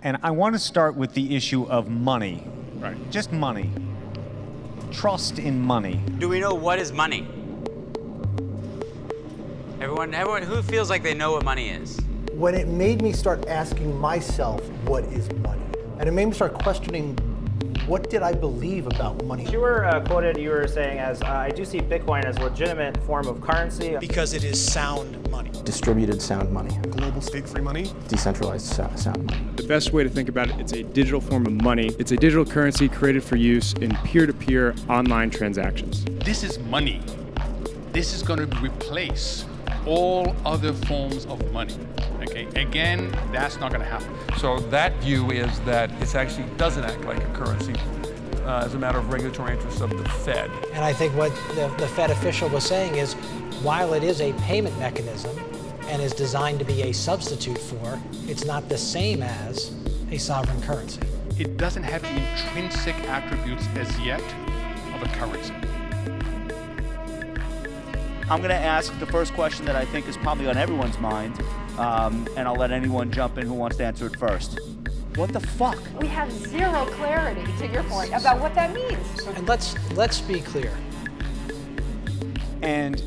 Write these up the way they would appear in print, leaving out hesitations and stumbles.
And I want to start with the issue of money. Right. Just money. Trust in money. Do we know what is money? Everyone who feels like they know what money is? When it made me start asking myself, what is money? And it made me start questioning, what did I believe about money? You were quoted, you were saying, as I do see Bitcoin as a legitimate form of currency. Because it is sound money. Distributed sound money. Global state-free money. Decentralized sound money. The best way to think about it, it's a digital form of money. It's a digital currency created for use in peer-to-peer online transactions. This is money. This is going to replace all other forms of money. Okay, again, that's not going to happen. So that view is that it actually doesn't act like a currency as a matter of regulatory interest of the Fed. And I think what the Fed official was saying is, while it is a payment mechanism and is designed to be a substitute for, it's not the same as a sovereign currency. It doesn't have the intrinsic attributes as yet of a currency. I'm going to ask the first question that I think is probably on everyone's mind, and I'll let anyone jump in who wants to answer it first. What the fuck? We have zero clarity, to your point, about what that means. And let's be clear. And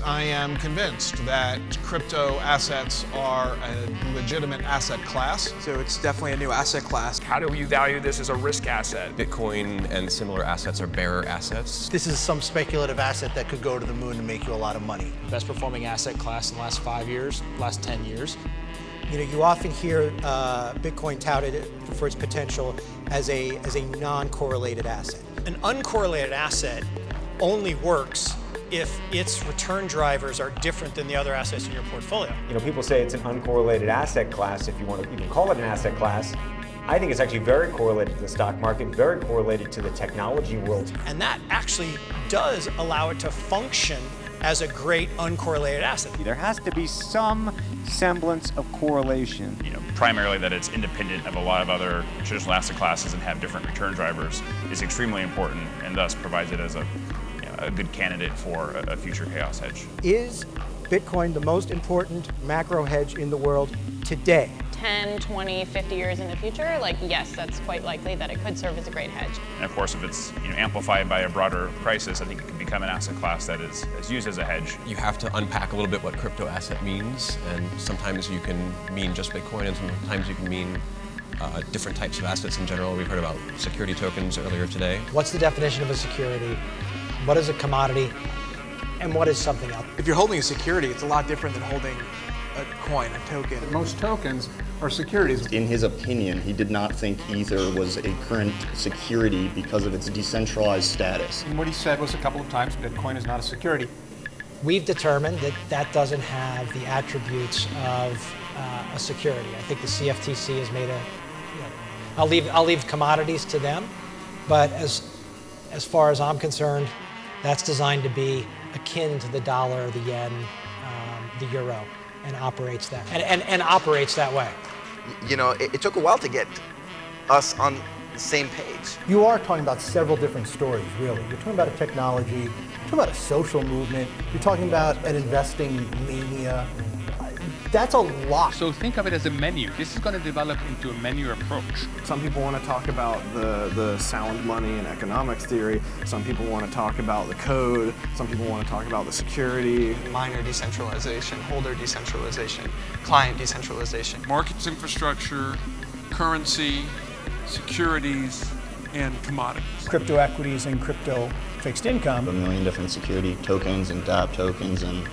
I am convinced that crypto assets are a legitimate asset class. So it's definitely a new asset class. How do you value this as a risk asset? Bitcoin and similar assets are bearer assets. This is some speculative asset that could go to the moon and make you a lot of money. Best performing asset class in the last 5 years, last 10 years. You know, you often hear Bitcoin touted for its potential as a non-correlated asset. An uncorrelated asset only works if its return drivers are different than the other assets in your portfolio. You know, people say it's an uncorrelated asset class, if you want to even call it an asset class. I think it's actually very correlated to the stock market, very correlated to the technology world. And that actually does allow it to function as a great uncorrelated asset. there has to be some semblance of correlation. You know, primarily that it's independent of a lot of other traditional asset classes and have different return drivers is extremely important, and thus provides it as a good candidate for a future chaos hedge. Is Bitcoin the most important macro hedge in the world today? 10, 20, 50 years in the future, like, yes, that's quite likely that it could serve as a great hedge. And of course, if it's amplified by a broader crisis, I think it can become an asset class that is used as a hedge. You have to unpack a little bit what crypto asset means, and sometimes you can mean just Bitcoin, and sometimes you can mean different types of assets in general. We've heard about security tokens earlier today. What's the definition of a security? What is a commodity? And what is something else? If you're holding a security, it's a lot different than holding a coin, a token. Most tokens are securities. In his opinion, he did not think Ether was a current security because of its decentralized status. And what he said was a couple of times, Bitcoin is not a security. We've determined that that doesn't have the attributes of a security. I think the CFTC has made I'll leave commodities to them, but as far as I'm concerned, that's designed to be akin to the dollar, the yen, the euro, and operates that and operates that way. You know, it took a while to get us on the same page. You are talking about several different stories, really. You're talking about a technology, you're talking about a social movement, you're talking about an investing mania. That's a lot. So think of it as a menu. This is going to develop into a menu approach. Some people want to talk about the sound money and economics theory. Some people want to talk about the code. Some people want to talk about the security. Miner decentralization, holder decentralization, client decentralization. Markets infrastructure, currency, securities, and commodities. Crypto equities and crypto fixed income. A million different security tokens and dApp tokens and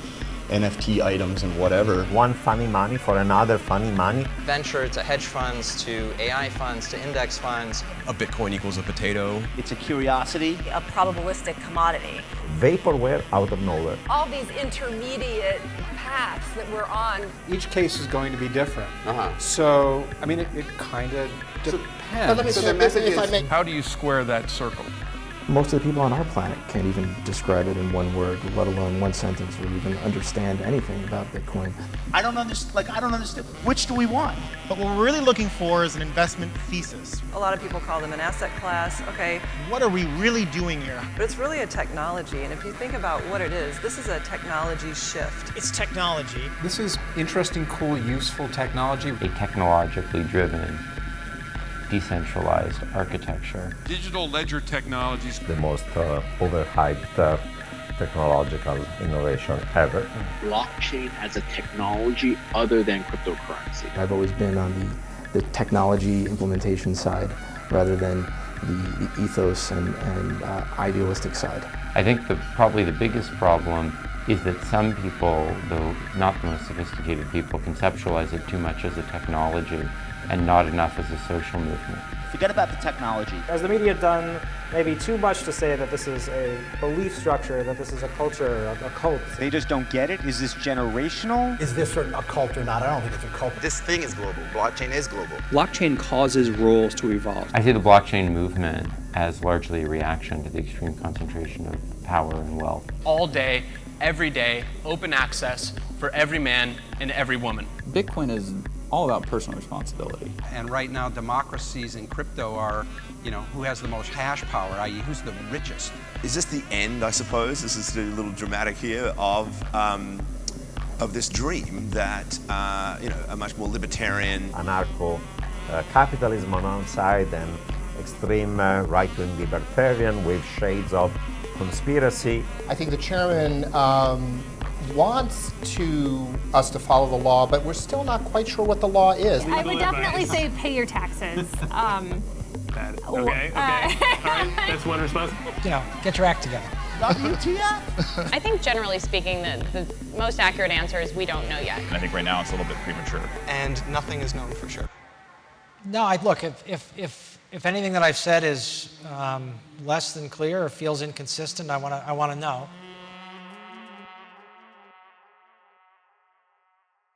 NFT items and whatever. One funny money for another funny money. Venture to hedge funds to AI funds to index funds. A Bitcoin equals a potato. It's a curiosity. A probabilistic commodity. Vaporware out of nowhere. All these intermediate paths that we're on. Each case is going to be different. So, I mean, it kind of depends. How do you square that circle? Most of the people on our planet can't even describe it in one word, let alone one sentence, or even understand anything about Bitcoin. I don't understand. Which do we want? But what we're really looking for is an investment thesis. A lot of people call them an asset class. Okay. What are we really doing here? But it's really a technology, and if you think about what it is, this is a technology shift. It's technology. This is interesting, cool, useful technology. A technologically driven, decentralized architecture. Digital ledger technologies. The most overhyped technological innovation ever. Blockchain as a technology other than cryptocurrency. I've always been on the technology implementation side rather than the ethos and idealistic side. I think probably the biggest problem is that some people, though not the most sophisticated people, conceptualize it too much as a technology and not enough as a social movement. Forget about the technology. Has the media done maybe too much to say that this is a belief structure, that this is a culture, a cult? They just don't get it? Is this generational? Is this a cult or not? I don't think it's a cult. This thing is global. Blockchain is global. Blockchain causes rules to evolve. I see the blockchain movement as largely a reaction to the extreme concentration of power and wealth. All day, every day, open access for every man and every woman. Bitcoin is all about personal responsibility. And right now, democracies in crypto are, who has the most hash power, i.e. who's the richest. Is this the end, I suppose? This is a little dramatic here of this dream that, a much more libertarian... Anarcho-capitalism on one side and extreme right-wing libertarian with shades of conspiracy. I think the chairman wants us to follow the law, but we're still not quite sure what the law is. I would definitely say pay your taxes. Okay. All right. That's one response. Get your act together. I think generally speaking, the most accurate answer is we don't know yet. And I think right now it's a little bit premature. And nothing is known for sure. No, look, if anything that I've said is less than clear or feels inconsistent, I want to know.